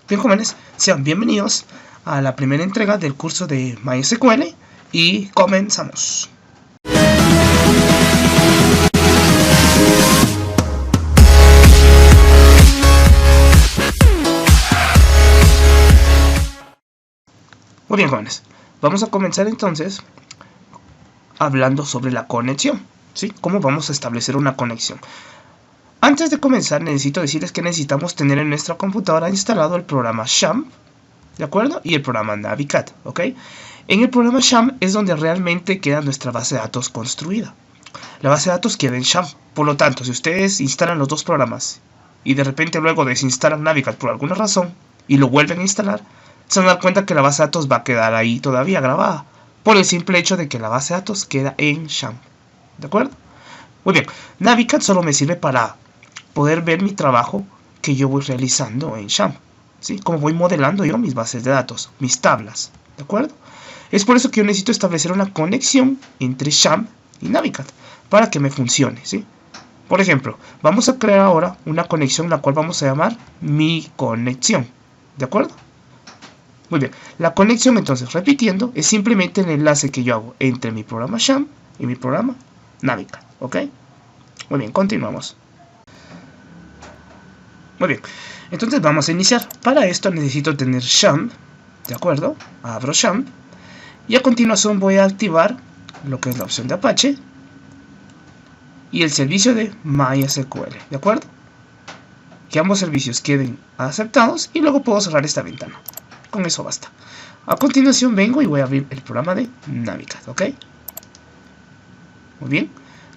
Bien, jóvenes, sean bienvenidos a la primera entrega del curso de MySQL y comenzamos. Muy bien, jóvenes, vamos a comenzar entonces hablando sobre la conexión, ¿sí? ¿Cómo vamos a establecer una conexión? Antes de comenzar necesito decirles que necesitamos tener en nuestra computadora instalado el programa XAMPP, ¿de acuerdo? Y el programa Navicat, ¿ok? En el programa XAMPP es donde realmente queda nuestra base de datos construida. La base de datos queda en XAMPP. Por lo tanto, si ustedes instalan los dos programas y de repente luego desinstalan Navicat por alguna razón y lo vuelven a instalar, se van a dar cuenta que la base de datos va a quedar ahí todavía grabada, por el simple hecho de que la base de datos queda en XAMPP, ¿de acuerdo? Muy bien, Navicat solo me sirve para poder ver mi trabajo que yo voy realizando en XAMPP, ¿sí? Como voy modelando yo mis bases de datos, mis tablas, ¿de acuerdo? Es por eso que yo necesito establecer una conexión entre XAMPP y Navicat para que me funcione, ¿sí? Por ejemplo, vamos a crear ahora una conexión la cual vamos a llamar mi conexión, ¿de acuerdo? Muy bien, la conexión entonces, repitiendo, es simplemente el enlace que yo hago entre mi programa XAMPP y mi programa Navicat, ¿ok? Muy bien, continuamos. Muy bien, entonces vamos a iniciar. Para esto necesito tener XAMPP, ¿de acuerdo? Abro XAMPP y a continuación voy a activar lo que es la opción de Apache y el servicio de MySQL, ¿de acuerdo? Que ambos servicios queden aceptados y luego puedo cerrar esta ventana. Con eso basta. A continuación vengo y voy a abrir el programa de Navicat, ¿ok? Muy bien,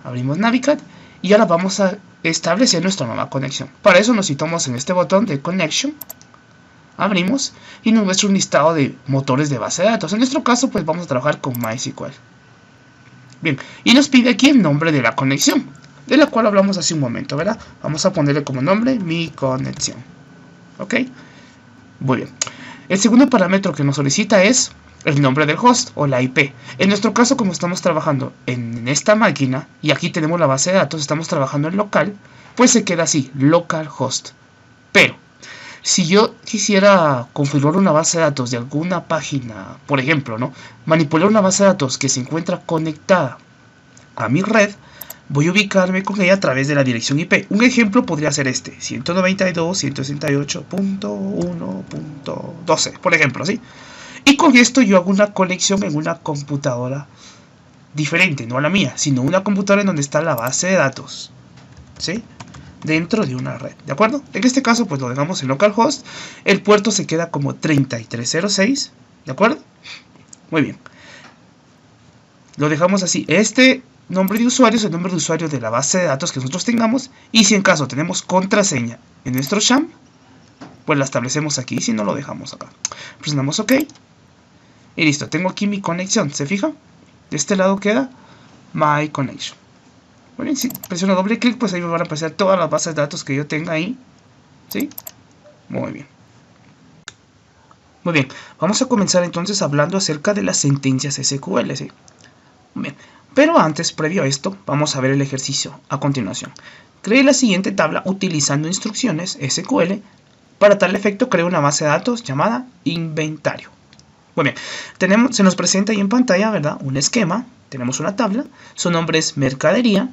abrimos Navicat y ahora vamos a establecer nuestra nueva conexión. Para eso necesitamos en este botón de Connection, abrimos y nos muestra un listado de motores de base de datos. En nuestro caso pues vamos a trabajar con MySQL. Bien, y nos pide aquí el nombre de la conexión, de la cual hablamos hace un momento, ¿verdad? Vamos a ponerle como nombre mi conexión, ¿ok? Muy bien. El segundo parámetro que nos solicita es el nombre del host o la IP. En nuestro caso, como estamos trabajando en esta máquina y aquí tenemos la base de datos, estamos trabajando en local, pues se queda así, localhost. Pero si yo quisiera configurar una base de datos de alguna página, por ejemplo, ¿no? Manipular una base de datos que se encuentra conectada a mi red, voy a ubicarme con ella a través de la dirección IP. Un ejemplo podría ser este, 192.168.1.12, por ejemplo, ¿sí? Y con esto yo hago una conexión en una computadora diferente, no a la mía, sino una computadora en donde está la base de datos, ¿sí? Dentro de una red, ¿de acuerdo? En este caso pues lo dejamos en localhost, el puerto se queda como 3306, ¿de acuerdo? Muy bien. Lo dejamos así. Este nombre de usuario es el nombre de usuario de la base de datos que nosotros tengamos, y si en caso tenemos contraseña en nuestro XAMPP, pues la establecemos aquí, si no lo dejamos acá. Presionamos OK y listo, tengo aquí mi conexión, ¿se fijan? De este lado queda My Connection. Muy bien, si presiono doble clic, pues ahí me van a aparecer todas las bases de datos que yo tenga ahí, ¿sí? Muy bien. Muy bien, vamos a comenzar entonces hablando acerca de las sentencias SQL, ¿sí? Muy bien. Pero antes, previo a esto, vamos a ver el ejercicio a continuación. Cree la siguiente tabla utilizando instrucciones SQL. Para tal efecto, cree una base de datos llamada inventario. Muy bien, se nos presenta ahí en pantalla, ¿verdad? Un esquema, tenemos una tabla, su nombre es mercadería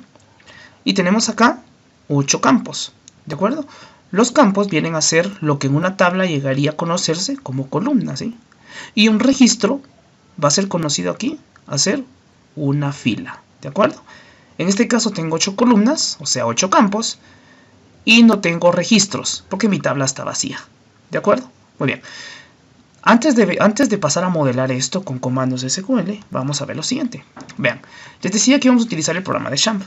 y tenemos acá 8 campos, ¿de acuerdo? Los campos vienen a ser lo que en una tabla llegaría a conocerse como columnas, ¿sí? Y un registro va a ser conocido aquí a ser una fila, ¿de acuerdo? En este caso tengo 8 columnas, o sea 8 campos, y no tengo registros, porque mi tabla está vacía, ¿de acuerdo? Muy bien. Antes de pasar a modelar esto con comandos SQL, vamos a ver lo siguiente. Vean, les decía que vamos a utilizar el programa de XAMPP.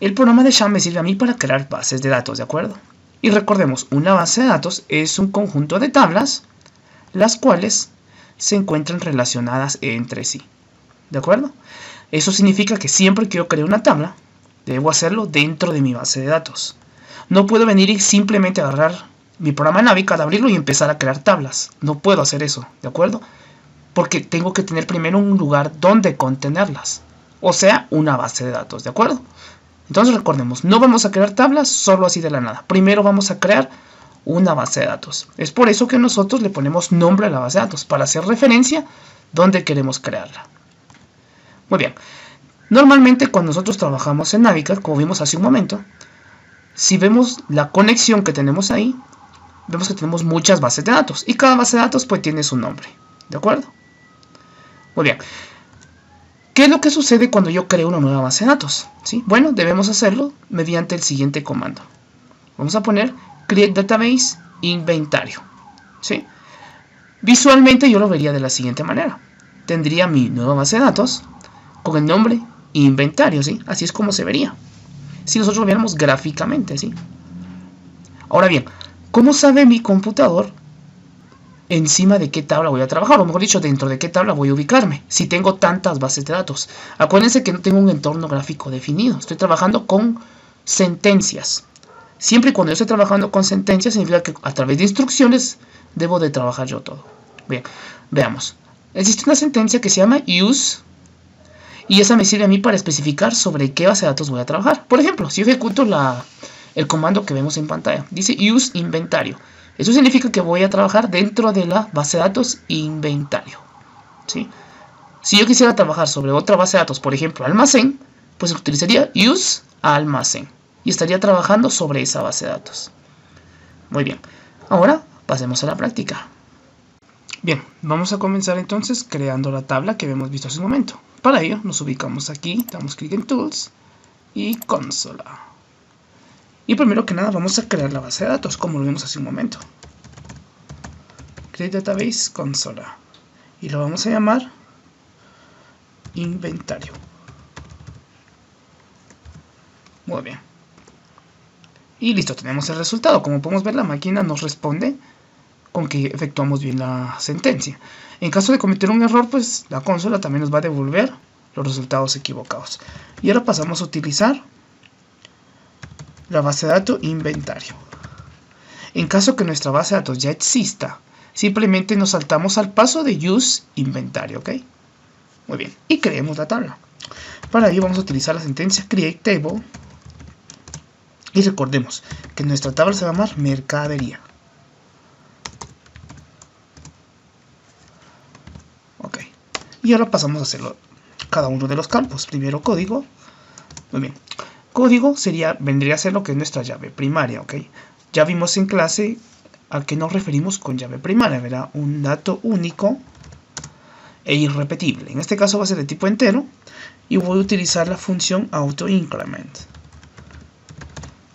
El programa de XAMPP me sirve a mí para crear bases de datos, ¿de acuerdo? Y recordemos, una base de datos es un conjunto de tablas, las cuales se encuentran relacionadas entre sí, ¿de acuerdo? Eso significa que siempre que yo cree una tabla, debo hacerlo dentro de mi base de datos. No puedo venir y simplemente agarrar mi programa Navicat, abrirlo y empezar a crear tablas. No puedo hacer eso, ¿de acuerdo? Porque tengo que tener primero un lugar donde contenerlas. O sea, una base de datos, ¿de acuerdo? Entonces recordemos, no vamos a crear tablas solo así de la nada. Primero vamos a crear una base de datos. Es por eso que nosotros le ponemos nombre a la base de datos, para hacer referencia donde queremos crearla. Muy bien. Normalmente cuando nosotros trabajamos en Navicat, como vimos hace un momento, si vemos la conexión que tenemos ahí, vemos que tenemos muchas bases de datos. Y cada base de datos pues tiene su nombre. ¿De acuerdo? Muy bien. ¿Qué es lo que sucede cuando yo creo una nueva base de datos? ¿Sí? Bueno, debemos hacerlo mediante el siguiente comando. Vamos a poner create database inventario. ¿Sí? Visualmente yo lo vería de la siguiente manera. Tendría mi nueva base de datos con el nombre inventario, ¿sí? Así es como se vería si nosotros lo viéramos gráficamente, ¿sí? Ahora bien, ¿cómo sabe mi computador encima de qué tabla voy a trabajar? O mejor dicho, dentro de qué tabla voy a ubicarme si tengo tantas bases de datos. Acuérdense que no tengo un entorno gráfico definido. Estoy trabajando con sentencias. Siempre y cuando yo estoy trabajando con sentencias, significa que a través de instrucciones debo de trabajar yo todo. Bien, veamos. Existe una sentencia que se llama use, y esa me sirve a mí para especificar sobre qué base de datos voy a trabajar. Por ejemplo, si yo ejecuto el comando que vemos en pantalla, dice use inventario. Eso significa que voy a trabajar dentro de la base de datos inventario, ¿sí? Si yo quisiera trabajar sobre otra base de datos, por ejemplo, almacén, pues utilizaría use almacén y estaría trabajando sobre esa base de datos. Muy bien. Ahora pasemos a la práctica. Bien, vamos a comenzar entonces creando la tabla que habíamos visto hace un momento. Para ello nos ubicamos aquí, damos clic en Tools y Consola. Y primero que nada vamos a crear la base de datos, como lo vimos hace un momento. Create Database Consola. Y lo vamos a llamar Inventario. Muy bien. Y listo, tenemos el resultado. Como podemos ver, la máquina nos responde con que efectuamos bien la sentencia. En caso de cometer un error, pues la consola también nos va a devolver los resultados equivocados. Y ahora pasamos a utilizar la base de datos inventario. En caso que nuestra base de datos ya exista, simplemente nos saltamos al paso de use inventario, ¿ok? Muy bien, y creemos la tabla. Para ello vamos a utilizar la sentencia create table. Y recordemos que nuestra tabla se va a llamar mercadería. Ok, y ahora pasamos a hacerlo cada uno de los campos. Primero código. Muy bien. Código vendría a ser lo que es nuestra llave primaria, ¿ok? Ya vimos en clase a qué nos referimos con llave primaria, ¿verdad? Un dato único e irrepetible. En este caso va a ser de tipo entero y voy a utilizar la función autoincrement,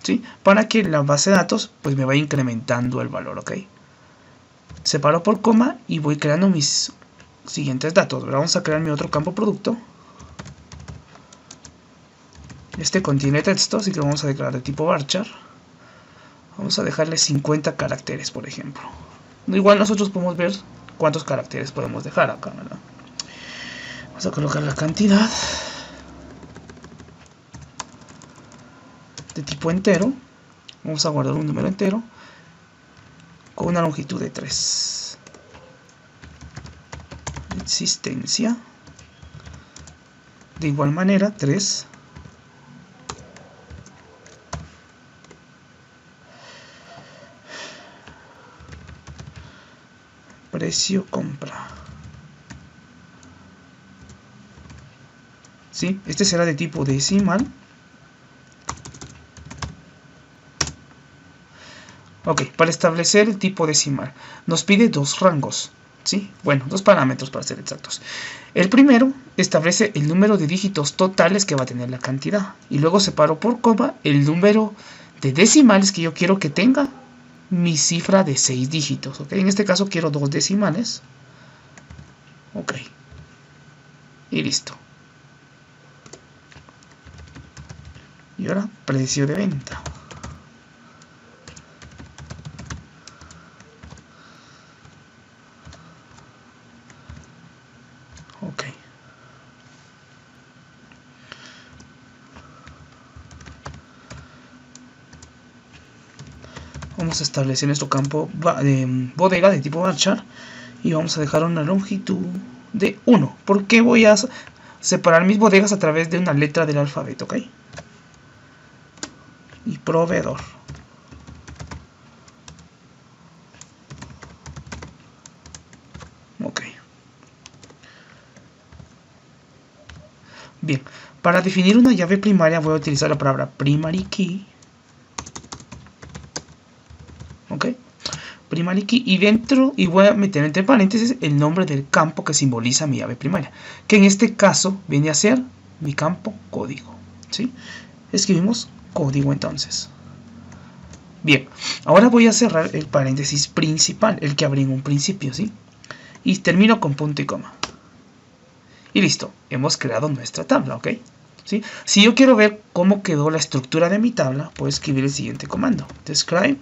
¿sí? Para que la base de datos pues me vaya incrementando el valor, ¿ok? Separo por coma y voy creando mis siguientes datos, ¿verdad? Vamos a crear mi otro campo producto. Este contiene texto, así que vamos a declarar de tipo varchar. Vamos a dejarle 50 caracteres, por ejemplo. Igual nosotros podemos ver cuántos caracteres podemos dejar acá, ¿verdad? Vamos a colocar la cantidad de tipo entero. Vamos a guardar un número entero con una longitud de 3. Existencia. De igual manera, 3. Precio compra. ¿Sí? Este será de tipo decimal. Ok, para establecer el tipo decimal nos pide dos rangos, ¿sí? Bueno, dos parámetros para ser exactos. El primero establece el número de dígitos totales que va a tener la cantidad. Y luego separo por coma el número de decimales que yo quiero que tenga mi cifra de 6 dígitos, ¿ok? En este caso quiero 2 decimales. Ok. Y listo. Y ahora, precio de venta. Ok. Vamos a establecer nuestro campo de bodega de tipo varchar y vamos a dejar una longitud de 1. ¿Por qué voy a separar mis bodegas a través de una letra del alfabeto? ¿Ok? Y proveedor. Bien, para definir una llave primaria voy a utilizar la palabra primary key. Ok, primary key, y voy a meter entre paréntesis el nombre del campo que simboliza mi llave primaria, que en este caso viene a ser mi campo código, ¿sí? Escribimos código entonces. Bien, ahora voy a cerrar el paréntesis principal, el que abrí en un principio, ¿sí? Y termino con punto y coma. Y listo, hemos creado nuestra tabla, ¿ok? ¿Sí? Si yo quiero ver cómo quedó la estructura de mi tabla, puedo escribir el siguiente comando: describe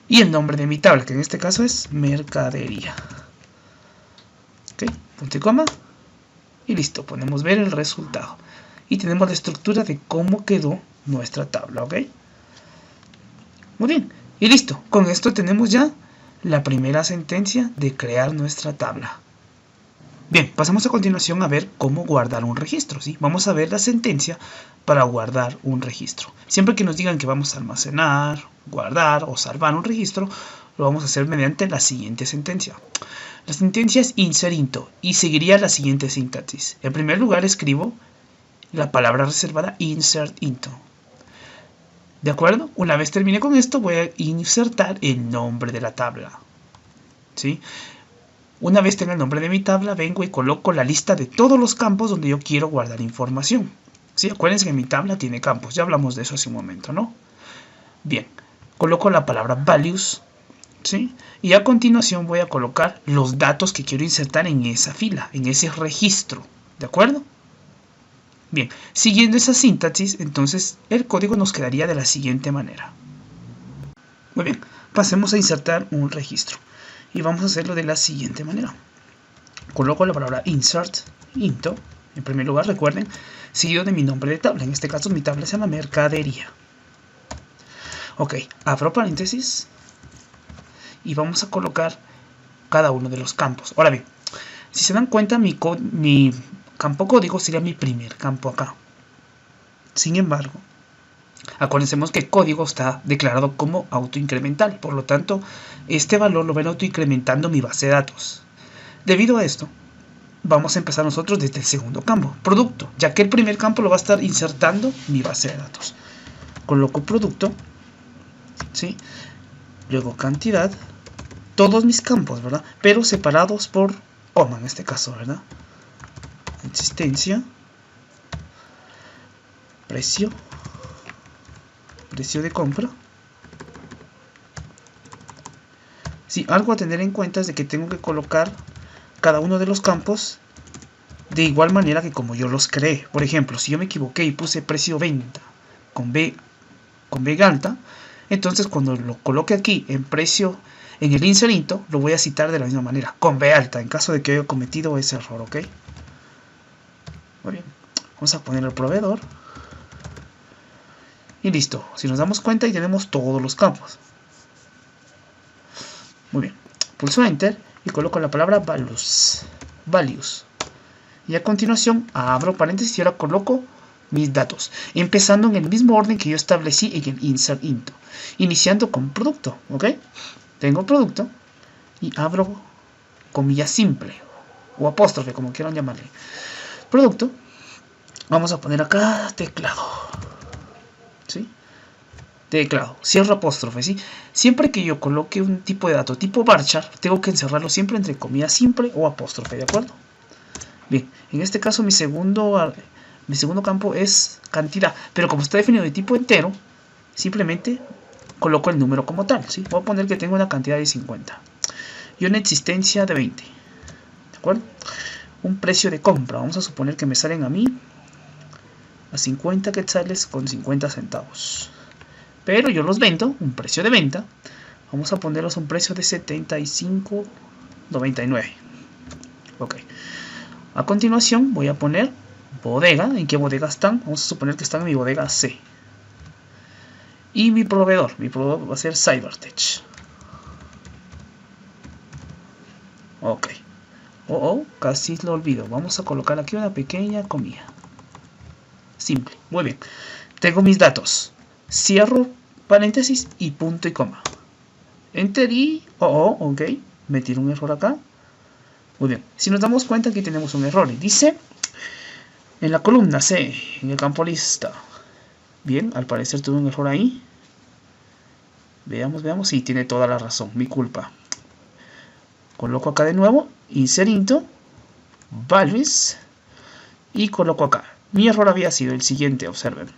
y el nombre de mi tabla, que en este caso es mercadería. ¿Ok? Punto y coma. Y listo, podemos ver el resultado. Y tenemos la estructura de cómo quedó nuestra tabla, ¿ok? Muy bien, y listo. Con esto tenemos ya la primera sentencia de crear nuestra tabla. Bien, pasamos a continuación a ver cómo guardar un registro, ¿sí? Vamos a ver la sentencia para guardar un registro. Siempre que nos digan que vamos a almacenar, guardar o salvar un registro, lo vamos a hacer mediante la siguiente sentencia. La sentencia es insert into y seguiría la siguiente sintaxis. En primer lugar escribo la palabra reservada insert into. ¿De acuerdo? Una vez termine con esto, voy a insertar el nombre de la tabla, ¿sí? Una vez tenga el nombre de mi tabla, vengo y coloco la lista de todos los campos donde yo quiero guardar información, ¿sí? Acuérdense que mi tabla tiene campos, ya hablamos de eso hace un momento, ¿no? Bien, coloco la palabra values, ¿sí? Y a continuación voy a colocar los datos que quiero insertar en esa fila, en ese registro, ¿de acuerdo? Bien, siguiendo esa sintaxis, entonces el código nos quedaría de la siguiente manera. Muy bien, pasemos a insertar un registro. Y vamos a hacerlo de la siguiente manera. Coloco la palabra insert into, en primer lugar, recuerden, seguido de mi nombre de tabla. En este caso mi tabla se llama mercadería. Ok, abro paréntesis y vamos a colocar cada uno de los campos. Ahora bien, si se dan cuenta, mi campo código sería mi primer campo acá. Sin embargo, acuérdense que el código está declarado como autoincremental, por lo tanto, este valor lo va autoincrementando mi base de datos. Debido a esto, vamos a empezar nosotros desde el segundo campo, producto, ya que el primer campo lo va a estar insertando mi base de datos. Coloco producto, ¿sí? Luego cantidad, todos mis campos, ¿verdad? Pero separados por coma en este caso, ¿verdad? Existencia, precio de compra. Sí, algo a tener en cuenta es de que tengo que colocar cada uno de los campos de igual manera que como yo los creé. Por ejemplo, si yo me equivoqué y puse precio venta con B alta, entonces cuando lo coloque aquí en precio, en el insert into, lo voy a citar de la misma manera, con B alta, en caso de que haya cometido ese error, ¿ok? Muy bien, vamos a poner el proveedor. Y listo, si nos damos cuenta y tenemos todos los campos. Muy bien, pulso Enter y coloco la palabra values. Y a continuación abro paréntesis y ahora coloco mis datos, empezando en el mismo orden que yo establecí en el insert into, iniciando con producto, ¿ok? Tengo producto y abro comilla simple o apóstrofe, como quieran llamarle. Producto, vamos a poner acá teclado, ¿sí? Teclado, cierro apóstrofe, ¿sí? Siempre que yo coloque un tipo de dato tipo varchar, tengo que encerrarlo siempre entre comilla simple o apóstrofe, ¿de acuerdo? Bien, en este caso mi segundo campo es cantidad, pero como está definido de tipo entero, simplemente coloco el número como tal, ¿sí? Voy a poner que tengo una cantidad de 50 y una existencia de 20, ¿de acuerdo? Un precio de compra, vamos a suponer que me salen a mí a 50 quetzales con 50 centavos, pero yo los vendo, un precio de venta, vamos a ponerlos a un precio de 75.99, ok. A continuación voy a poner bodega. ¿En qué bodega están? Vamos a suponer que están en mi bodega C. Y mi proveedor va a ser Cybertech. Ok. Casi lo olvido. Vamos a colocar aquí una pequeña comilla. Simple. Muy bien. Tengo mis datos. Cierro paréntesis y punto y coma. Enter y... ok. Metí un error acá. Muy bien, si nos damos cuenta aquí tenemos un error y dice En la columna C, en el campo lista. Bien, al parecer tuve un error ahí. Veamos, veamos. Sí, tiene toda la razón, mi culpa. Coloco acá de nuevo, insert into, values, y coloco acá. Mi error había sido el siguiente, observen.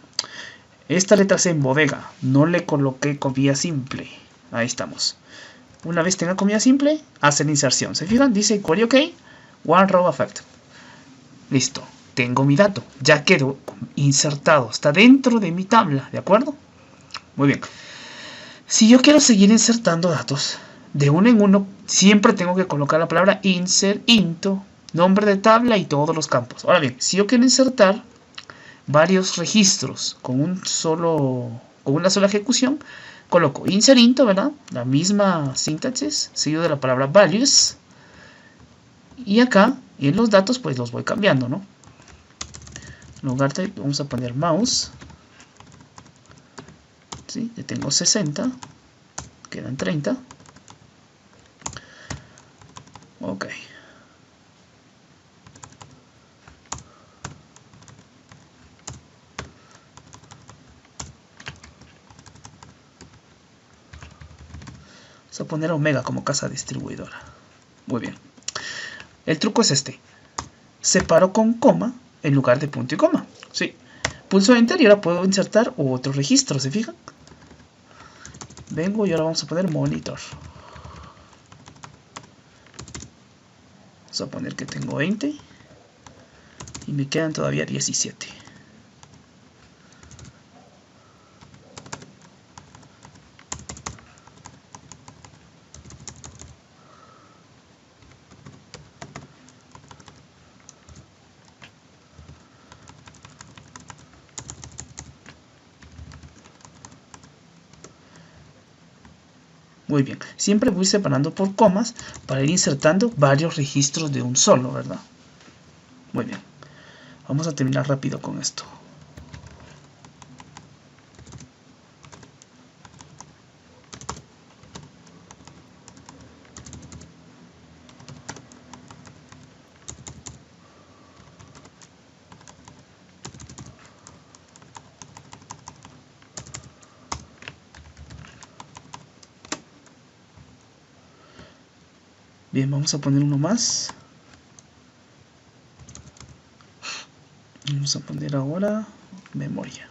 Esta letra C en bodega, no le coloqué comilla simple. Ahí estamos. Una vez tenga comilla simple, hace la inserción. ¿Se fijan? Dice query OK, one row effect. Listo. Tengo mi dato. Ya quedó insertado. Está dentro de mi tabla. ¿De acuerdo? Muy bien. Si yo quiero seguir insertando datos de uno en uno, siempre tengo que colocar la palabra insert into, nombre de tabla y todos los campos. Ahora bien, si yo quiero insertar varios registros con una sola ejecución, coloco insert into, ¿verdad? La misma sintaxis, seguido de la palabra values. Y acá, en los datos, pues los voy cambiando, ¿no? En lugar de, vamos a poner mouse. ¿Sí? Ya tengo 60. Quedan 30. Ok. Vamos a poner Omega como casa distribuidora. Muy bien. El truco es este. Separo con coma en lugar de punto y coma. Sí. Pulso Enter y ahora puedo insertar otro registro. ¿Se fijan? Vengo y ahora vamos a poner monitor. Vamos a poner que tengo 20. Y me quedan todavía 17. Muy bien, siempre voy separando por comas para ir insertando varios registros de un solo, ¿verdad? Muy bien, vamos a terminar rápido con esto. Bien, vamos a poner uno más. Vamos a poner ahora memoria.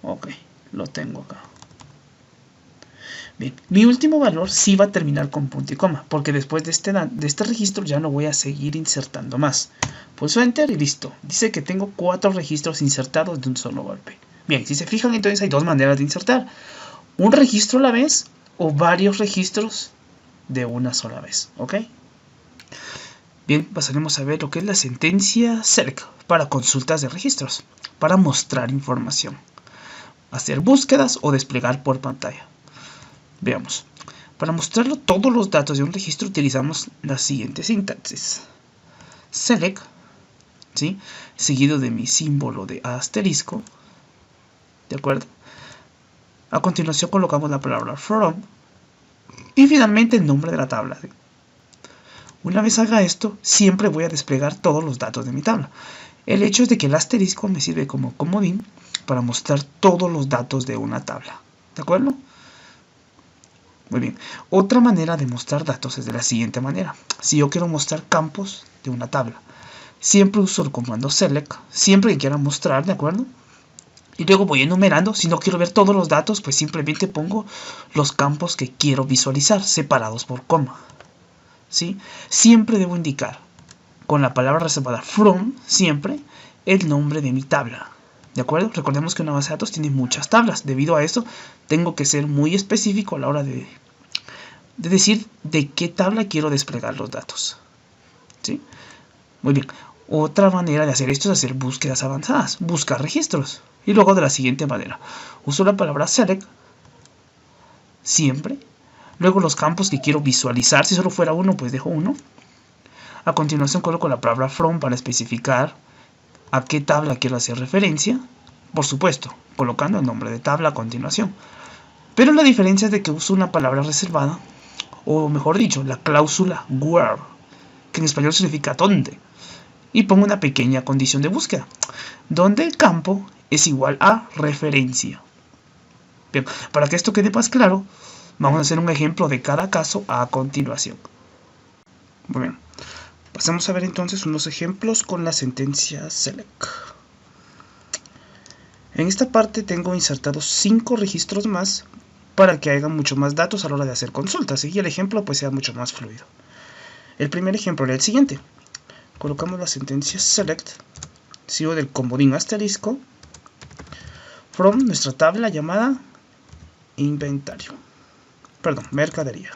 Ok, lo tengo acá. Bien, mi último valor sí va a terminar con punto y coma, porque después de este registro ya no voy a seguir insertando más. Pulso Enter y listo. Dice que tengo 4 registros insertados de un solo golpe. Bien, si se fijan, entonces hay dos maneras de insertar. Un registro a la vez o varios registros de una sola vez. ¿Ok? Bien, pasaremos a ver lo que es la sentencia select para consultas de registros, para mostrar información, hacer búsquedas o desplegar por pantalla. Veamos. Para mostrarlo todos los datos de un registro utilizamos la siguiente sintaxis. Select, ¿sí? Seguido de mi símbolo de asterisco. ¿De acuerdo? A continuación colocamos la palabra from y finalmente el nombre de la tabla. Una vez haga esto, siempre voy a desplegar todos los datos de mi tabla. El hecho es de que el asterisco me sirve como comodín para mostrar todos los datos de una tabla. ¿De acuerdo? Muy bien. Otra manera de mostrar datos es de la siguiente manera. Si yo quiero mostrar campos de una tabla, siempre uso el comando select, siempre que quiera mostrar, ¿de acuerdo? Y luego voy enumerando. Si no quiero ver todos los datos, pues simplemente pongo los campos que quiero visualizar, separados por coma. ¿Sí? Siempre debo indicar con la palabra reservada from, siempre, el nombre de mi tabla. ¿De acuerdo? Recordemos que una base de datos tiene muchas tablas. Debido a esto, tengo que ser muy específico a la hora de decir de qué tabla quiero desplegar los datos. ¿Sí? Muy bien. Otra manera de hacer esto es hacer búsquedas avanzadas, buscar registros. Y luego de la siguiente manera, uso la palabra select, siempre. Luego los campos que quiero visualizar, si solo fuera uno, pues dejo uno. A continuación coloco la palabra from para especificar a qué tabla quiero hacer referencia. Por supuesto, colocando el nombre de tabla a continuación. Pero la diferencia es de que uso una palabra reservada, o mejor dicho, la cláusula where, que en español significa dónde. Y pongo una pequeña condición de búsqueda, donde el campo es igual a referencia. Bien, para que esto quede más claro, vamos a hacer un ejemplo de cada caso a continuación. Muy bien, pasamos a ver entonces unos ejemplos con la sentencia select. En esta parte tengo insertados 5 registros más para que haya mucho más datos a la hora de hacer consultas y el ejemplo pues sea mucho más fluido. El primer ejemplo era el siguiente. Colocamos la sentencia select, sigo del comodín asterisco, from nuestra tabla llamada inventario, perdón, mercadería.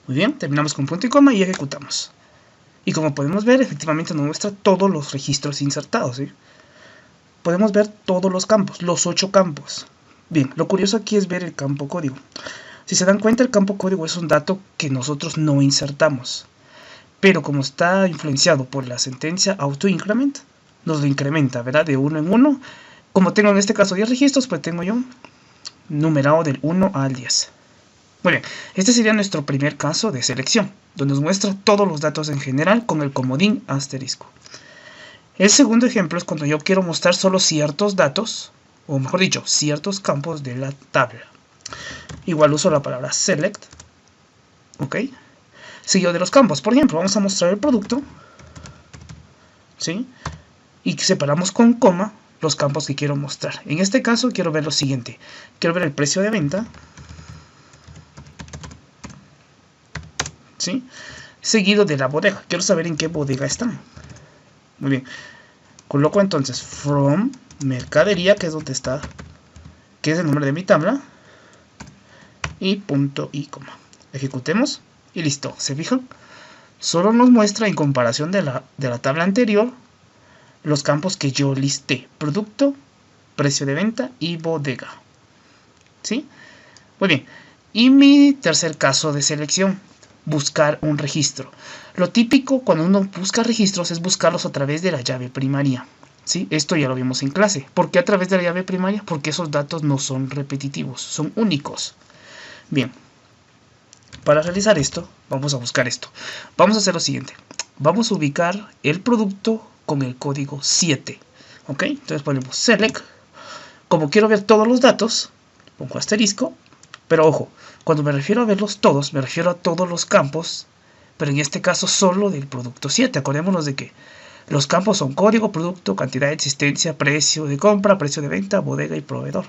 Muy bien, terminamos con punto y coma y ejecutamos. Y como podemos ver, efectivamente nos muestra todos los registros insertados, ¿sí? Podemos ver todos los campos, los 8 campos. Bien, lo curioso aquí es ver el campo código. Si se dan cuenta, el campo código es un dato que nosotros no insertamos. Pero como está influenciado por la sentencia autoincrement, nos lo incrementa, ¿verdad? De 1 en 1. Como tengo en este caso 10 registros, pues tengo yo numerado del 1 al 10. Muy bien, este sería nuestro primer caso de selección, donde nos muestra todos los datos en general con el comodín asterisco. El segundo ejemplo es cuando yo quiero mostrar solo ciertos datos, o mejor dicho, ciertos campos de la tabla. Igual uso la palabra select, ok, seguido de los campos. Por ejemplo, vamos a mostrar el producto, ¿sí? Y separamos con coma los campos que quiero mostrar. En este caso quiero ver lo siguiente, quiero ver el precio de venta, ¿sí? Seguido de la bodega, quiero saber en qué bodega están. Muy bien, coloco entonces from mercadería, que es donde está, que es el nombre de mi tabla, y punto y coma. Ejecutemos y listo. ¿Se fijan? Solo nos muestra en comparación de la tabla anterior los campos que yo listé: producto, precio de venta y bodega. ¿Sí? Muy bien. Y mi tercer caso de selección, buscar un registro. Lo típico cuando uno busca registros es buscarlos a través de la llave primaria. ¿Sí? Esto ya lo vimos en clase. ¿Por qué a través de la llave primaria? Porque esos datos no son repetitivos, son únicos. Bien, para realizar esto, vamos a buscar esto. Vamos a hacer lo siguiente. Vamos a ubicar el producto con el código 7. ¿Ok? Entonces ponemos select. Como quiero ver todos los datos, pongo asterisco. Pero ojo, cuando me refiero a verlos todos, me refiero a todos los campos. Pero en este caso solo del producto 7. Acordémonos de que los campos son código, producto, cantidad de existencia, precio de compra, precio de venta, bodega y proveedor.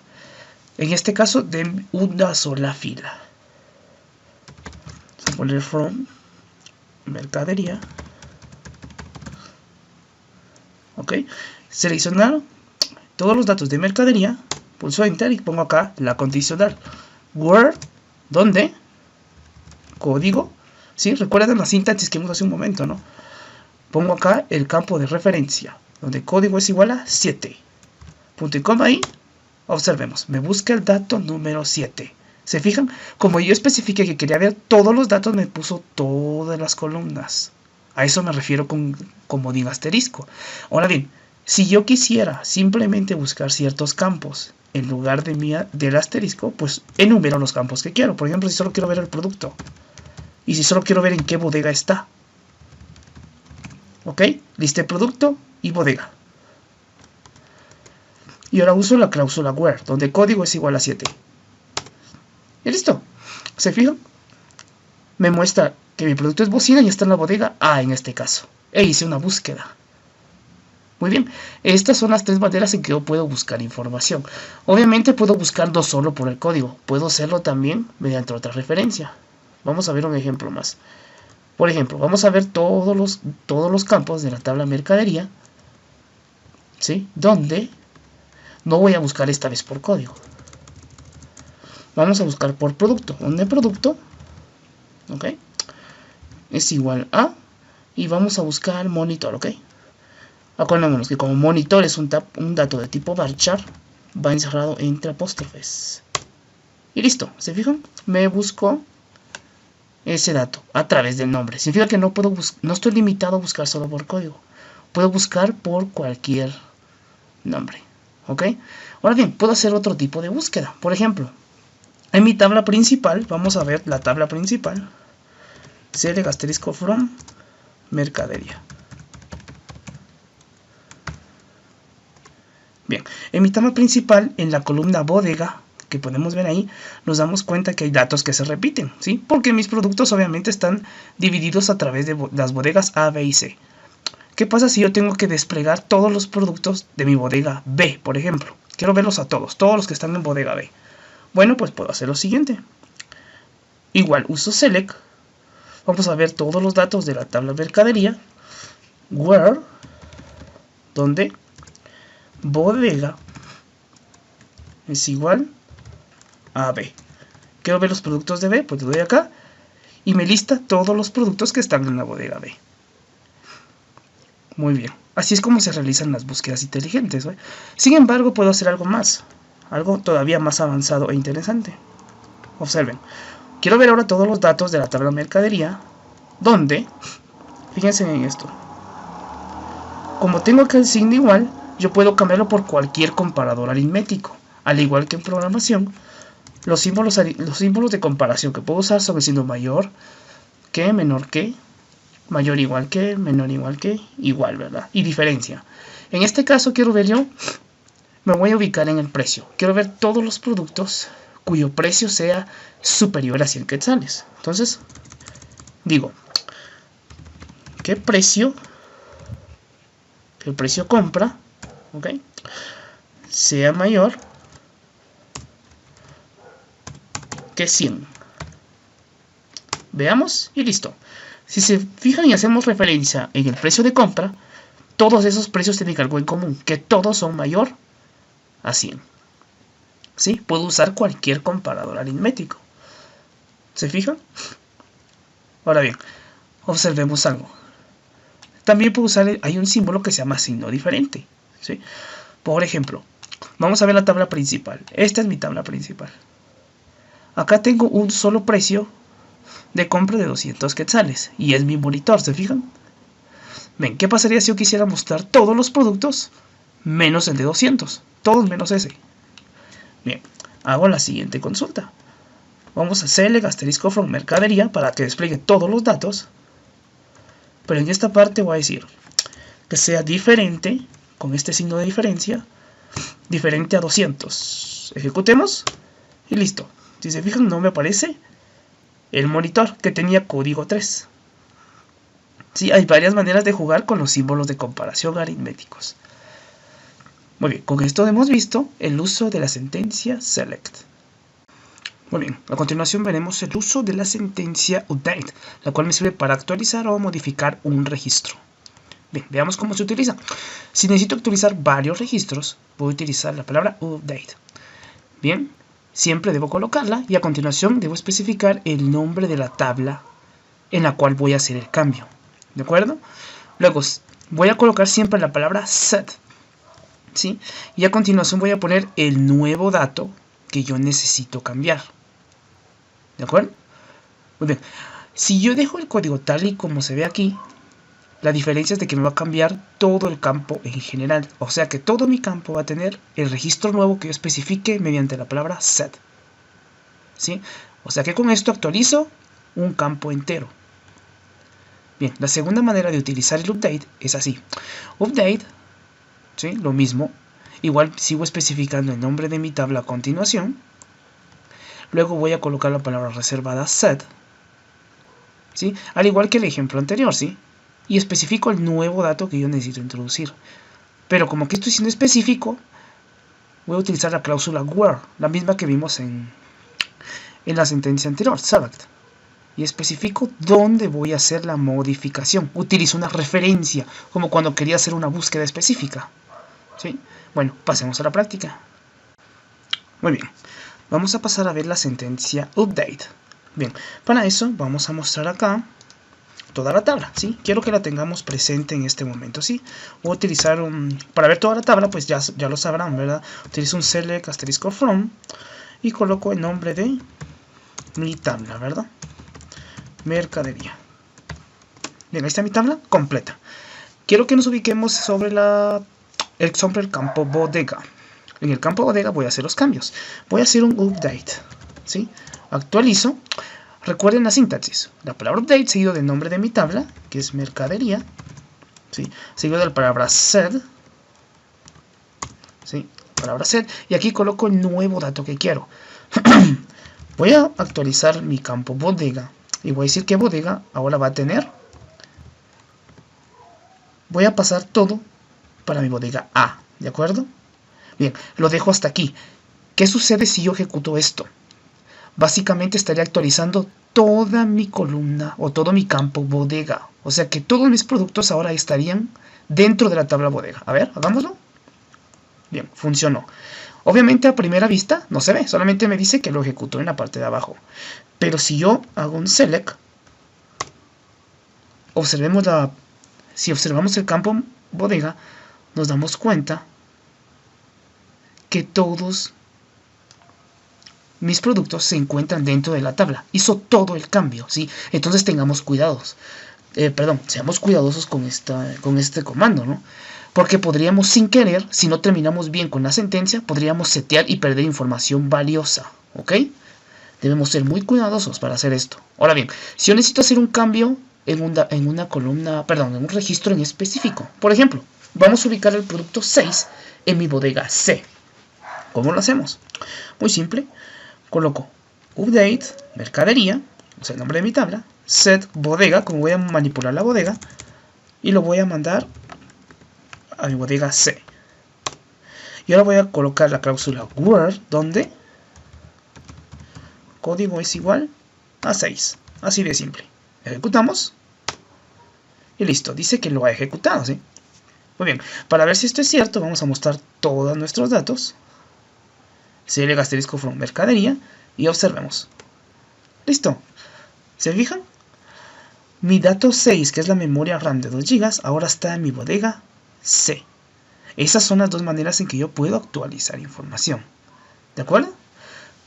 En este caso, de una sola fila. Vamos a poner from mercadería. Ok. Seleccionar todos los datos de mercadería. Pulso enter y pongo acá la condicional. Where, ¿dónde? Código. ¿Sí? Recuerden la sintaxis que vimos hace un momento, ¿no? Pongo acá el campo de referencia, donde código es igual a 7. Punto y coma ahí. Observemos, me busca el dato número 7. ¿Se fijan? Como yo especifiqué que quería ver todos los datos, me puso todas las columnas. A eso me refiero con comodín asterisco. Ahora bien, si yo quisiera simplemente buscar ciertos campos en lugar del asterisco, pues enumero los campos que quiero. Por ejemplo, si solo quiero ver el producto. Y si solo quiero ver en qué bodega está. ¿Ok? Listé producto y bodega. Y ahora uso la cláusula where, donde código es igual a 7. Y listo. ¿Se fijan? Me muestra que mi producto es bocina y está en la bodega A en este caso. E hice una búsqueda. Muy bien. Estas son las 3 maneras en que yo puedo buscar información. Obviamente puedo buscarlo solo por el código. Puedo hacerlo también mediante otra referencia. Vamos a ver un ejemplo más. Por ejemplo, vamos a ver todos los campos de la tabla mercadería. ¿Sí? Donde no voy a buscar esta vez por código. Vamos a buscar por producto. ¿Dónde producto? ¿Ok? es igual a, y vamos a buscar monitor, ¿ok? Acordémonos que como monitor es un dato de tipo varchar, va encerrado entre apóstrofes. Y listo, ¿se fijan? Me busco ese dato a través del nombre. Significa que no estoy limitado a buscar solo por código. Puedo buscar por cualquier nombre, ¿ok? Ahora bien, puedo hacer otro tipo de búsqueda. Por ejemplo, en mi tabla principal, vamos a ver la tabla principal. Select asterisco from mercadería. Bien, en mi tabla principal, en la columna bodega, que podemos ver ahí, nos damos cuenta que hay datos que se repiten, ¿sí? Porque mis productos obviamente están divididos a través de las bodegas A, B y C. ¿Qué pasa si yo tengo que desplegar todos los productos de mi bodega B, por ejemplo? Quiero verlos a todos los que están en bodega B. Bueno, pues puedo hacer lo siguiente. Igual uso select. Vamos a ver todos los datos de la tabla mercadería. Where, donde bodega es igual a B. Quiero ver los productos de B, pues le doy acá y me lista todos los productos que están en la bodega B. Muy bien, así es como se realizan las búsquedas inteligentes, ¿eh? Sin embargo, puedo hacer algo más, algo todavía más avanzado e interesante. Observen, quiero ver ahora todos los datos de la tabla mercadería, donde, fíjense en esto, como tengo acá el signo igual, yo puedo cambiarlo por cualquier comparador aritmético. Al igual que en programación, los símbolos de comparación que puedo usar son el signo mayor que, menor que, mayor igual que, menor igual que, igual, ¿verdad? Y diferencia. En este caso quiero ver yo, me voy a ubicar en el precio. Quiero ver todos los productos cuyo precio sea superior a 100 quetzales. Entonces, digo, ¿qué precio? Que el precio compra, ¿ok? Sea mayor que 100. Veamos y listo. Si se fijan y hacemos referencia en el precio de compra, todos esos precios tienen algo en común, que todos son mayor a 100. ¿Sí? Puedo usar cualquier comparador aritmético. ¿Se fijan? Ahora bien, observemos algo. También puedo usar, hay un símbolo que se llama signo diferente, ¿sí? Por ejemplo, vamos a ver la tabla principal. Esta es mi tabla principal. Acá tengo un solo precio de compra de 200 quetzales y es mi monitor, ¿se fijan? Ven, ¿qué pasaría si yo quisiera mostrar todos los productos menos el de 200? Todos menos ese. Bien, hago la siguiente consulta. Vamos a select asterisco from mercadería para que despliegue todos los datos. Pero en esta parte voy a decir que sea diferente, con este signo de diferencia, diferente a 200. Ejecutemos y listo. Si se fijan, no me aparece el monitor que tenía código 3. Sí, hay varias maneras de jugar con los símbolos de comparación aritméticos. Muy bien, con esto hemos visto el uso de la sentencia select. Muy bien, a continuación veremos el uso de la sentencia update, la cual me sirve para actualizar o modificar un registro. Bien, veamos cómo se utiliza. Si necesito actualizar varios registros, voy a utilizar la palabra update. Bien, siempre debo colocarla y a continuación debo especificar el nombre de la tabla en la cual voy a hacer el cambio. ¿De acuerdo? Luego voy a colocar siempre la palabra set, ¿sí? Y a continuación voy a poner el nuevo dato que yo necesito cambiar. ¿De acuerdo? Muy bien. Si yo dejo el código tal y como se ve aquí, la diferencia es de que me va a cambiar todo el campo en general. O sea que todo mi campo va a tener el registro nuevo que yo especifique mediante la palabra set. ¿Sí? O sea que con esto actualizo un campo entero. Bien, la segunda manera de utilizar el update es así. Update, ¿sí? Lo mismo. Igual sigo especificando el nombre de mi tabla a continuación. Luego voy a colocar la palabra reservada set, ¿sí? Al igual que el ejemplo anterior, ¿sí? Y especifico el nuevo dato que yo necesito introducir. Pero como que estoy siendo específico, voy a utilizar la cláusula where, la misma que vimos en la sentencia anterior, select. Y especifico dónde voy a hacer la modificación. Utilizo una referencia, como cuando quería hacer una búsqueda específica, ¿sí? Bueno, pasemos a la práctica. Muy bien, vamos a pasar a ver la sentencia update. Bien, para eso vamos a mostrar acá toda la tabla, ¿sí? Quiero que la tengamos presente en este momento, ¿sí? Voy a utilizar para ver toda la tabla, pues ya lo sabrán, ¿verdad? Utilizo un select asterisco from y coloco el nombre de mi tabla, ¿verdad? Mercadería. Bien, ahí está mi tabla completa. Quiero que nos ubiquemos sobre el campo bodega. En el campo bodega voy a hacer los cambios. Voy a hacer un update, ¿sí? Actualizo. Recuerden la sintaxis. La palabra update seguido del nombre de mi tabla, que es mercadería, ¿sí? Seguido de la palabra set, ¿sí? Palabra set. Y aquí coloco el nuevo dato que quiero. Voy a actualizar mi campo bodega. Y voy a decir que bodega ahora va a tener. Voy a pasar todo para mi bodega A. ¿De acuerdo? Bien, lo dejo hasta aquí. ¿Qué sucede si yo ejecuto esto? Básicamente estaría actualizando toda mi columna o todo mi campo bodega. O sea que todos mis productos ahora estarían dentro de la tabla bodega. A ver, hagámoslo. Bien, funcionó. Obviamente a primera vista no se ve, solamente me dice que lo ejecutó en la parte de abajo. Pero si yo hago un select, si observamos el campo bodega, nos damos cuenta que todos mis productos se encuentran dentro de la tabla. Hizo todo el cambio, ¿sí? Entonces tengamos cuidados. Seamos cuidadosos con este comando, ¿no? Porque podríamos sin querer, si no terminamos bien con la sentencia, podríamos setear y perder información valiosa, ¿ok? Debemos ser muy cuidadosos para hacer esto. Ahora bien, si yo necesito hacer un cambio en un registro en específico, por ejemplo, vamos a ubicar el producto 6 en mi bodega C. ¿Cómo lo hacemos? Muy simple. Coloco update, mercadería, o sea, el nombre de mi tabla, set bodega, como voy a manipular la bodega, y lo voy a mandar a mi bodega C. Y ahora voy a colocar la cláusula where, donde código es igual a 6. Así de simple. Ejecutamos. Y listo, dice que lo ha ejecutado, ¿sí? Muy bien, para ver si esto es cierto, vamos a mostrar todos nuestros datos. Select asterisco from mercadería y observemos. Listo. ¿Se fijan? Mi dato 6, que es la memoria RAM de 2 GB, ahora está en mi bodega C. Esas son las dos maneras en que yo puedo actualizar información. ¿De acuerdo?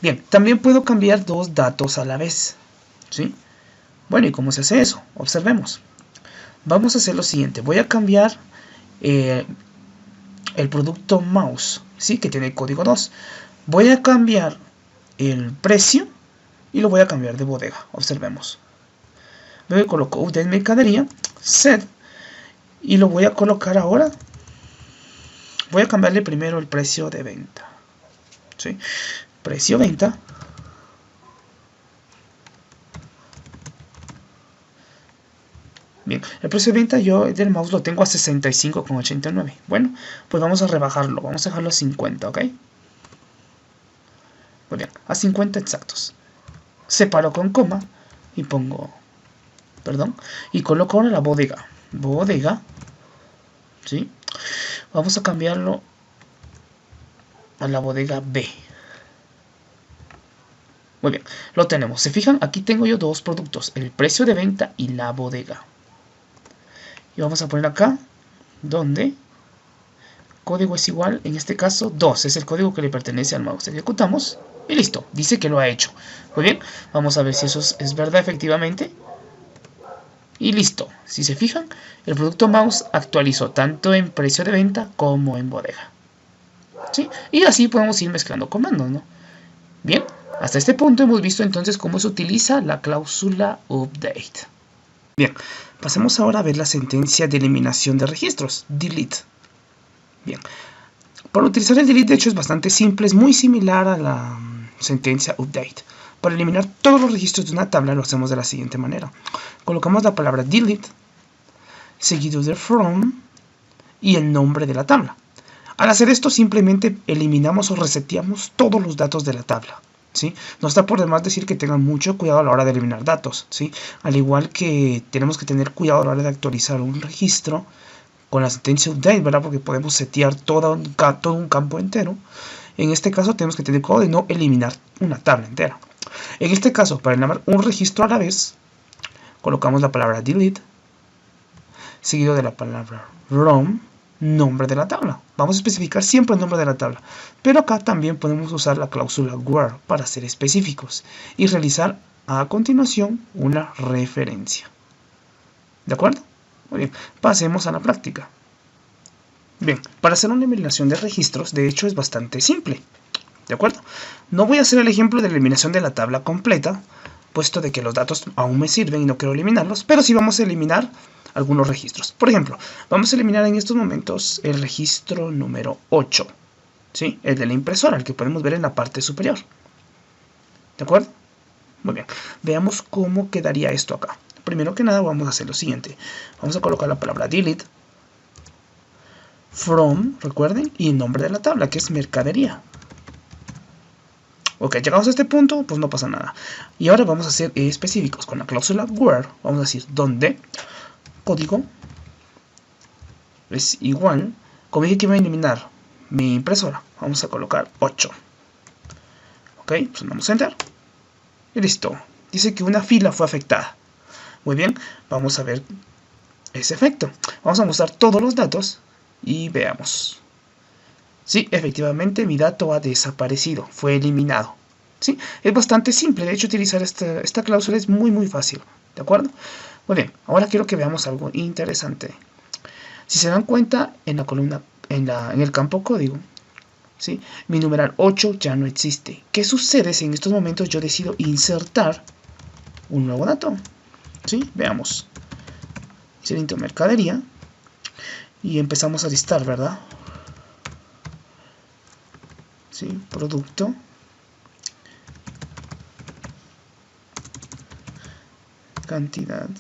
Bien, también puedo cambiar dos datos a la vez, ¿sí? Bueno, ¿y cómo se hace eso? Observemos. Vamos a hacer lo siguiente. Voy a cambiar el producto mouse, ¿sí? Que tiene código 2. Voy a cambiar el precio y lo voy a cambiar de bodega. Observemos. Luego coloco update mercadería, set, y lo voy a colocar ahora. Voy a cambiarle primero el precio de venta, ¿sí? Precio venta. Bien, el precio de venta yo del mouse lo tengo a 65,89. Bueno, pues vamos a rebajarlo. Vamos a dejarlo a 50, ¿ok? Muy bien, a 50 exactos. Separo con coma y pongo, y coloco ahora la bodega. Bodega, ¿sí? Vamos a cambiarlo a la bodega B. Muy bien, lo tenemos. ¿Se fijan? Aquí tengo yo dos productos, el precio de venta y la bodega. Y vamos a poner acá, donde código es igual, en este caso 2, es el código que le pertenece al mouse. Ejecutamos y listo, dice que lo ha hecho. Muy bien, vamos a ver si eso es verdad efectivamente. Y listo, si se fijan, el producto mouse actualizó tanto en precio de venta como en bodega, ¿sí? Y así podemos ir mezclando comandos, ¿no? Bien, hasta este punto hemos visto entonces cómo se utiliza la cláusula update. Bien, pasemos ahora a ver la sentencia de eliminación de registros, delete. Bien, para utilizar el delete de hecho es bastante simple, es muy similar a la sentencia update. Para eliminar todos los registros de una tabla lo hacemos de la siguiente manera. Colocamos la palabra delete, seguido de from y el nombre de la tabla. Al hacer esto simplemente eliminamos o reseteamos todos los datos de la tabla, ¿sí? No está por demás decir que tengan mucho cuidado a la hora de eliminar datos, ¿sí? Al igual que tenemos que tener cuidado a la hora de actualizar un registro con la sentencia update, ¿verdad? Porque podemos setear todo un campo entero. En este caso tenemos que tener cuidado de no eliminar una tabla entera. En este caso, para eliminar un registro a la vez, colocamos la palabra delete, seguido de la palabra rom, nombre de la tabla. Vamos a especificar siempre el nombre de la tabla, pero acá también podemos usar la cláusula where para ser específicos y realizar a continuación una referencia. ¿De acuerdo? Muy bien, pasemos a la práctica. Bien, para hacer una eliminación de registros, de hecho es bastante simple. ¿De acuerdo? No voy a hacer el ejemplo de la eliminación de la tabla completa, puesto de que los datos aún me sirven y no quiero eliminarlos, pero sí vamos a eliminar algunos registros. Por ejemplo, vamos a eliminar en estos momentos el registro número 8, ¿sí? El de la impresora, el que podemos ver en la parte superior. ¿De acuerdo? Muy bien, veamos cómo quedaría esto acá. Primero que nada vamos a hacer lo siguiente. Vamos a colocar la palabra delete, from, recuerden, y el nombre de la tabla, que es mercadería. Ok, llegados a este punto, pues no pasa nada. Y ahora vamos a ser específicos con la cláusula where. Vamos a decir donde código es igual. Como dije que iba a eliminar mi impresora, vamos a colocar 8. Ok, pues damos enter. Y listo. Dice que una fila fue afectada. Muy bien, vamos a ver ese efecto. Vamos a mostrar todos los datos y veamos. Sí, efectivamente mi dato ha desaparecido, fue eliminado. ¿Sí? Es bastante simple, de hecho utilizar esta cláusula es muy fácil. ¿De acuerdo? Muy bien, ahora quiero que veamos algo interesante. Si se dan cuenta, en la columna, en el campo código, ¿sí? Mi numeral 8 ya no existe. ¿Qué sucede si en estos momentos yo decido insertar un nuevo dato? ¿Sí? Veamos. Inserto mercadería y empezamos a listar, ¿verdad? ¿Sí? Producto, cantidad,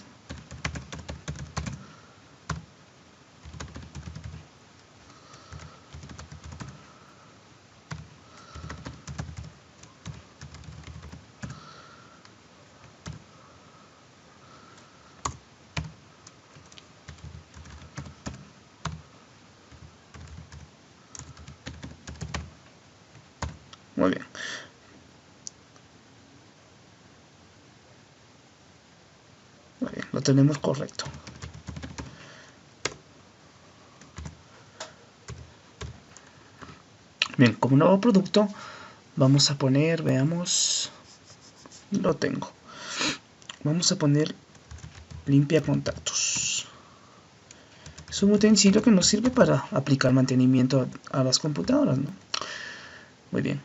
muy bien. Muy bien, lo tenemos correcto. Bien, como nuevo producto, vamos a poner, veamos, lo tengo. Vamos a poner limpia contactos. Es un utensilio que nos sirve para aplicar mantenimiento a las computadoras, ¿no? Muy bien.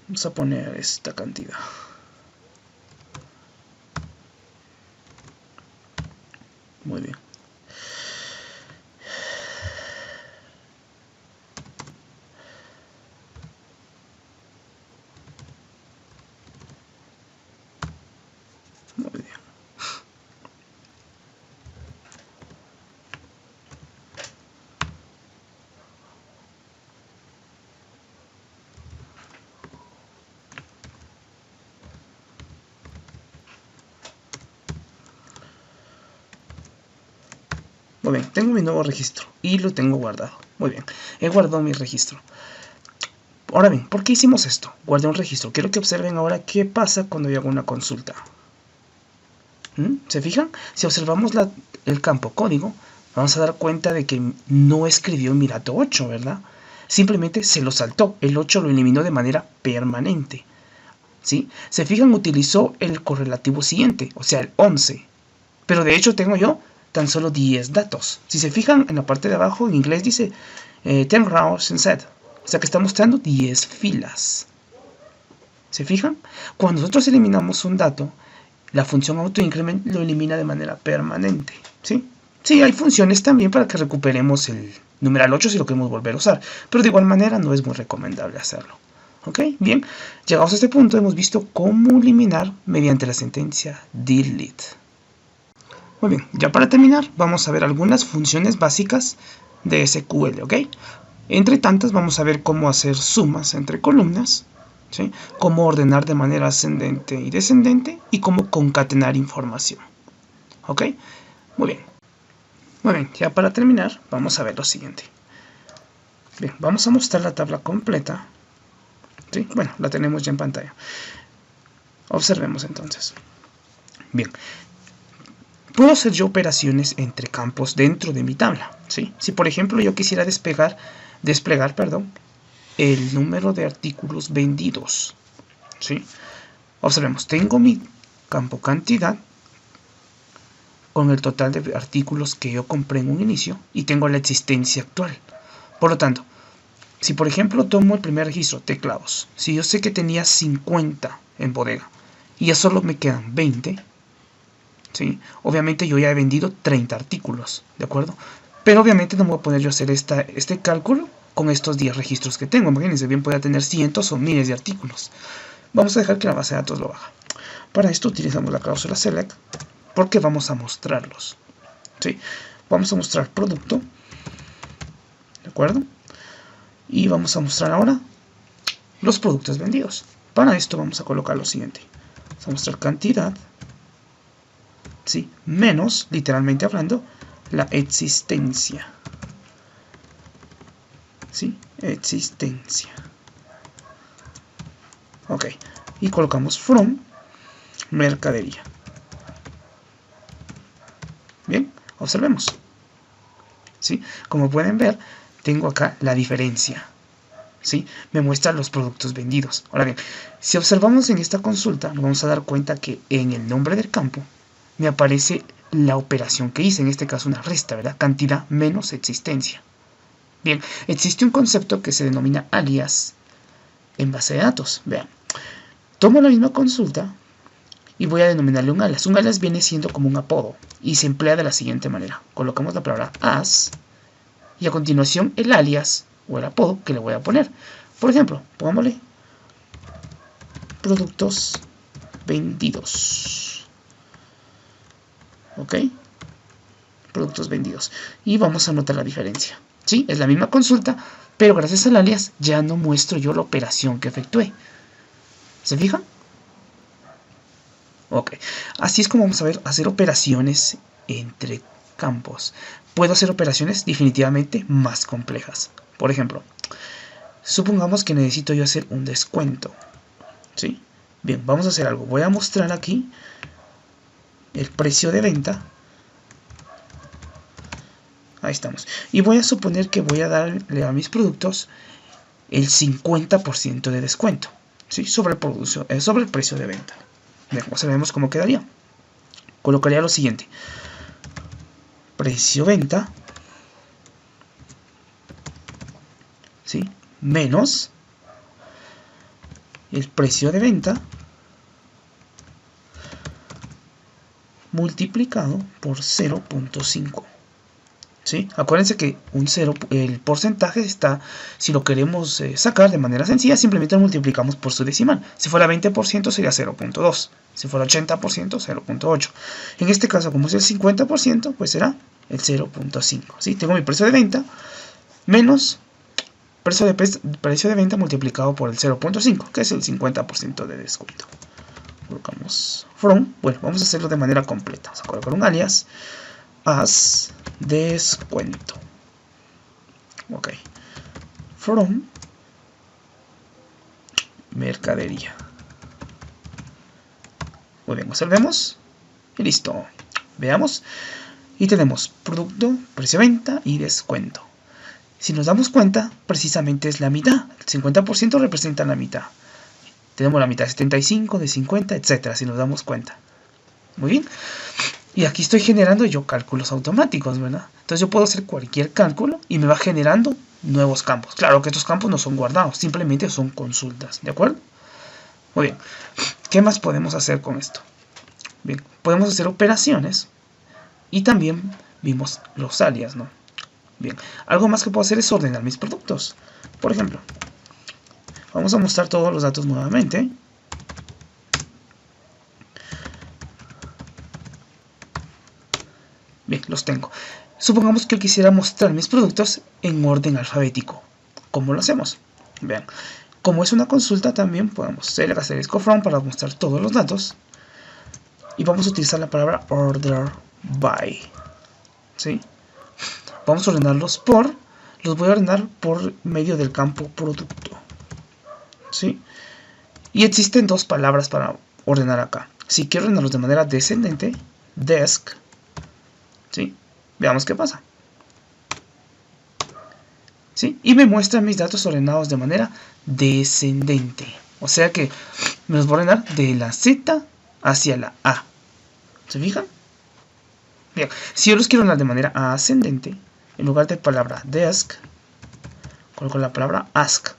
Vamos a poner esta cantidad. Muy bien. Muy bien. Muy bien, tengo mi nuevo registro y lo tengo guardado. Muy bien, he guardado mi registro. Ahora bien, ¿por qué hicimos esto? Guardé un registro. Quiero que observen ahora qué pasa cuando yo hago una consulta. ¿Se fijan? Si observamos el campo código, vamos a dar cuenta de que no escribió mi dato 8, ¿verdad? Simplemente se lo saltó. El 8 lo eliminó de manera permanente. ¿Sí? Se fijan, utilizó el correlativo siguiente, o sea, el 11. Pero de hecho tengo yo tan solo 10 datos. Si se fijan en la parte de abajo, en inglés dice 10 rows in set. O sea que está mostrando 10 filas. ¿Se fijan? Cuando nosotros eliminamos un dato, la función autoincrement lo elimina de manera permanente. ¿Sí? Sí, hay funciones también para que recuperemos el numeral 8 si lo queremos volver a usar. Pero de igual manera no es muy recomendable hacerlo. ¿Ok? Bien, llegados a este punto hemos visto cómo eliminar mediante la sentencia delete. Muy bien, ya para terminar vamos a ver algunas funciones básicas de SQL, ¿ok? Entre tantas vamos a ver cómo hacer sumas entre columnas, ¿sí? Cómo ordenar de manera ascendente y descendente y cómo concatenar información, ¿ok? Muy bien. Muy bien, ya para terminar vamos a ver lo siguiente. Bien, vamos a mostrar la tabla completa. ¿Sí? Bueno, la tenemos ya en pantalla. Observemos entonces. Bien, puedo hacer yo operaciones entre campos dentro de mi tabla, ¿sí? Si por ejemplo yo quisiera desplegar, el número de artículos vendidos, ¿sí? Observemos, tengo mi campo cantidad con el total de artículos que yo compré en un inicio y tengo la existencia actual. Por lo tanto, si por ejemplo tomo el primer registro, teclados, si yo sé que tenía 50 en bodega y ya solo me quedan 20, ¿sí? Obviamente yo ya he vendido 30 artículos, ¿de acuerdo? Pero obviamente no me voy a poner yo a hacer este cálculo con estos 10 registros que tengo. Imagínense, bien podría tener cientos o miles de artículos. Vamos a dejar que la base de datos lo haga. Para esto utilizamos la cláusula select porque vamos a mostrarlos, ¿sí? Vamos a mostrar producto, ¿de acuerdo? Y vamos a mostrar ahora los productos vendidos. Para esto vamos a colocar lo siguiente. Vamos a mostrar cantidad, ¿sí? Menos, literalmente hablando, la existencia, ¿sí? Existencia. Ok. Y colocamos from mercadería. Bien, observemos, ¿sí? Como pueden ver, tengo acá la diferencia, ¿sí? Me muestra los productos vendidos. Ahora bien, si observamos en esta consulta, nos vamos a dar cuenta que en el nombre del campo me aparece la operación que hice, en este caso una resta, ¿verdad? Cantidad menos existencia. Bien, existe un concepto que se denomina alias en base de datos. Vean, tomo la misma consulta y voy a denominarle un alias. Un alias viene siendo como un apodo y se emplea de la siguiente manera. Colocamos la palabra as y a continuación el alias o el apodo que le voy a poner. Por ejemplo, pongámosle productos vendidos. ¿Ok? Productos vendidos. Y vamos a notar la diferencia. ¿Sí? Es la misma consulta, pero gracias al alias ya no muestro yo la operación que efectué. ¿Se fijan? Ok. Así es como vamos a ver hacer operaciones entre campos. Puedo hacer operaciones definitivamente más complejas. Por ejemplo, supongamos que necesito yo hacer un descuento, ¿sí? Bien, vamos a hacer algo. Voy a mostrar aquí el precio de venta. Ahí estamos. Y voy a suponer que voy a darle a mis productos el 50% de descuento, ¿sí? Sobre el precio de venta. Bien, observemos cómo quedaría. Colocaría lo siguiente. Precio venta, ¿sí? Menos el precio de venta multiplicado por 0.5. ¿Sí? Acuérdense que el porcentaje está, si lo queremos sacar de manera sencilla, simplemente lo multiplicamos por su decimal. Si fuera 20% sería 0.2, si fuera 80% 0.8. En este caso, como es el 50%, pues será el 0.5. ¿Sí? Tengo mi precio de venta menos precio de venta multiplicado por el 0.5, que es el 50% de descuento. Colocamos from. Bueno, vamos a hacerlo de manera completa. Vamos a colocar un alias as descuento. Ok. From mercadería. Muy bien, observemos. Y listo. Veamos. Y tenemos producto, precio de venta y descuento. Si nos damos cuenta, precisamente es la mitad. El 50% representa la mitad. Tenemos la mitad de 75, de 50, etc. Si nos damos cuenta. Muy bien. Y aquí estoy generando yo cálculos automáticos, ¿verdad? Entonces yo puedo hacer cualquier cálculo y me va generando nuevos campos. Claro que estos campos no son guardados, simplemente son consultas, ¿de acuerdo? Muy bien. ¿Qué más podemos hacer con esto? Bien, podemos hacer operaciones y también vimos los alias, ¿no? Bien, algo más que puedo hacer es ordenar mis productos. Por ejemplo, vamos a mostrar todos los datos nuevamente. Bien, los tengo. Supongamos que quisiera mostrar mis productos en orden alfabético. ¿Cómo lo hacemos? Vean, como es una consulta también podemos hacer asterisco from para mostrar todos los datos. Y vamos a utilizar la palabra order by. ¿Sí? Vamos a ordenarlos por, los voy a ordenar por medio del campo producto. ¿Sí? Y existen dos palabras para ordenar acá. Si quiero ordenarlos de manera descendente, desc, ¿sí? Veamos qué pasa. ¿Sí? Y me muestra mis datos ordenados de manera descendente. O sea que me los voy a ordenar de la Z hacia la A. ¿Se fijan? Bien, si yo los quiero ordenar de manera ascendente, en lugar de palabra desk, coloco la palabra ask,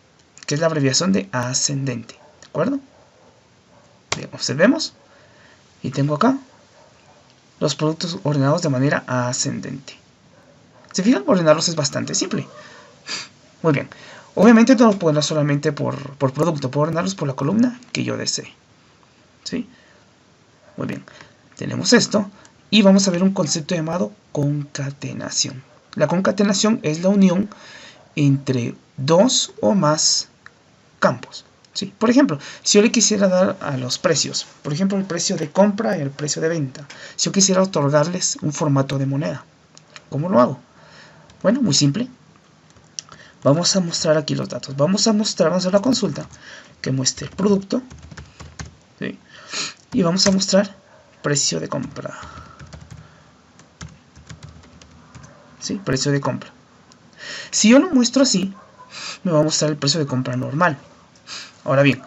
que es la abreviación de ascendente. ¿De acuerdo? Bien, observemos. Y tengo acá los productos ordenados de manera ascendente. ¿Se fijan? Ordenarlos es bastante simple. Muy bien. Obviamente no los puedo ordenar solamente por producto. Puedo ordenarlos por la columna que yo desee. ¿Sí? Muy bien. Tenemos esto. Y vamos a ver un concepto llamado concatenación. La concatenación es la unión entre dos o más campos. ¿Sí? Por ejemplo, si yo le quisiera dar a los precios, por ejemplo, el precio de compra y el precio de venta, si yo quisiera otorgarles un formato de moneda, ¿cómo lo hago? Bueno, muy simple. Vamos a mostrar aquí los datos. Vamos a hacer la consulta que muestre el producto. ¿Sí? Y vamos a mostrar precio de compra. ¿Sí? Precio de compra. Si yo lo muestro así, me va a mostrar el precio de compra normal. Ahora bien,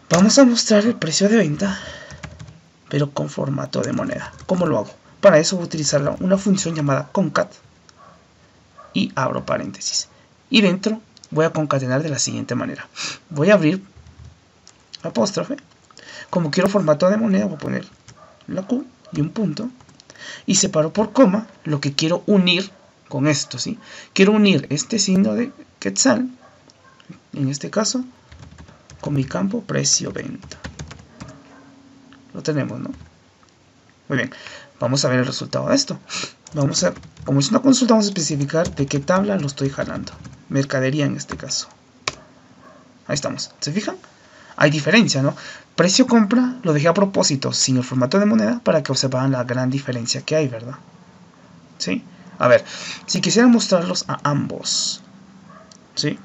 vamos a mostrar el precio de venta, pero con formato de moneda. ¿Cómo lo hago? Para eso voy a utilizar una función llamada concat. Y abro paréntesis. Y dentro voy a concatenar de la siguiente manera. Voy a abrir apóstrofe. Como quiero formato de moneda, voy a poner la Q y un punto. Y separo por coma lo que quiero unir con esto, ¿sí? Quiero unir este signo de quetzal, en este caso, con mi campo precio-venta. Lo tenemos, ¿no? Muy bien. Vamos a ver el resultado de esto. Como es una consulta, vamos a especificar de qué tabla lo estoy jalando. Mercadería en este caso. Ahí estamos. ¿Se fijan? Hay diferencia, ¿no? Precio compra lo dejé a propósito sin el formato de moneda para que observaran la gran diferencia que hay, ¿verdad? ¿Sí? A ver, si quisiera mostrarlos a ambos, ¿sí?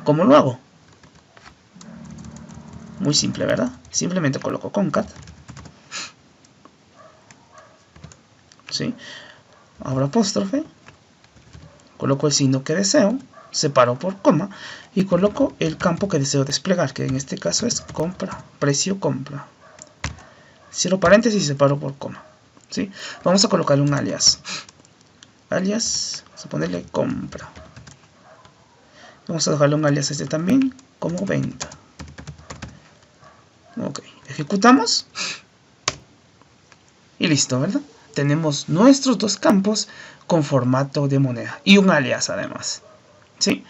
¿Cómo lo hago? Muy simple, ¿verdad? Simplemente coloco concat. ¿Sí? Abro apóstrofe. Coloco el signo que deseo. Separo por coma. Y coloco el campo que deseo desplegar. Que en este caso es compra. Precio compra. Cierro paréntesis y separo por coma. ¿Sí? Vamos a colocarle un alias. Alias. Vamos a ponerle compra. Vamos a dejarle un alias este también. Como venta. Ok. Ejecutamos. Y listo, ¿verdad? Tenemos nuestros dos campos con formato de moneda y un alias además. ¿Sí?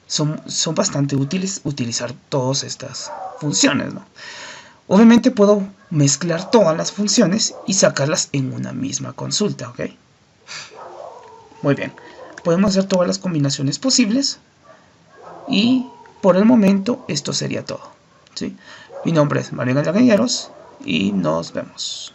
Son bastante útiles utilizar todas estas funciones, ¿no? Obviamente puedo mezclar todas las funciones y sacarlas en una misma consulta, ¿ok? Muy bien. Podemos hacer todas las combinaciones posibles y por el momento esto sería todo, ¿sí? Mi nombre es Mario Gallagheros y nos vemos.